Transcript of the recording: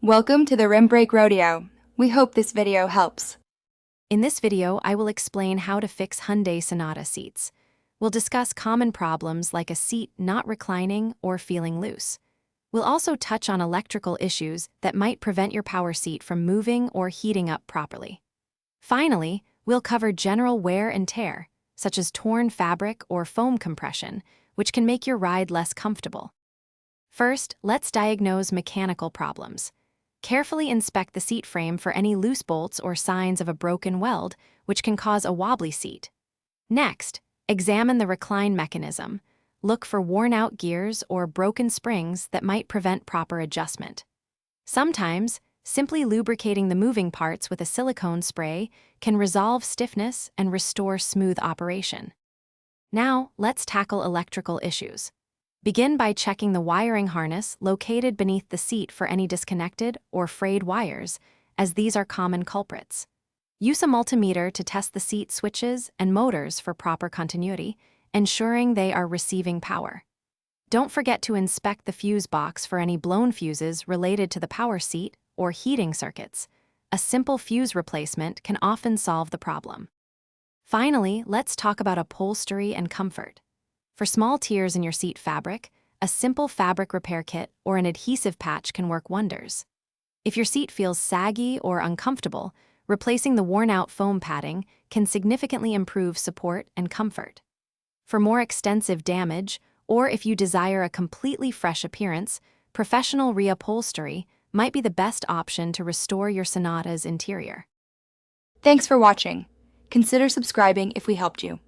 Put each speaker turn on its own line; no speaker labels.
Welcome to the Rim Brake Rodeo. We hope this video helps.
In this video, I will explain how to fix Hyundai Sonata seats. We'll discuss common problems like a seat not reclining or feeling loose. We'll also touch on electrical issues that might prevent your power seat from moving or heating up properly. Finally, we'll cover general wear and tear, such as torn fabric or foam compression, which can make your ride less comfortable. First, let's diagnose mechanical problems. Carefully inspect the seat frame for any loose bolts or signs of a broken weld, which can cause a wobbly seat. Next, examine the recline mechanism. Look for worn-out gears or broken springs that might prevent proper adjustment. Sometimes, simply lubricating the moving parts with a silicone spray can resolve stiffness and restore smooth operation. Now, let's tackle electrical issues. Begin by checking the wiring harness located beneath the seat for any disconnected or frayed wires, as these are common culprits. Use a multimeter to test the seat switches and motors for proper continuity, ensuring they are receiving power. Don't forget to inspect the fuse box for any blown fuses related to the power seat or heating circuits. A simple fuse replacement can often solve the problem. Finally, let's talk about upholstery and comfort. For small tears in your seat fabric, a simple fabric repair kit or an adhesive patch can work wonders. If your seat feels saggy or uncomfortable, replacing the worn-out foam padding can significantly improve support and comfort. For more extensive damage, or if you desire a completely fresh appearance, professional reupholstery might be the best option to restore your Sonata's interior.
Thanks for watching. Consider subscribing if we helped you.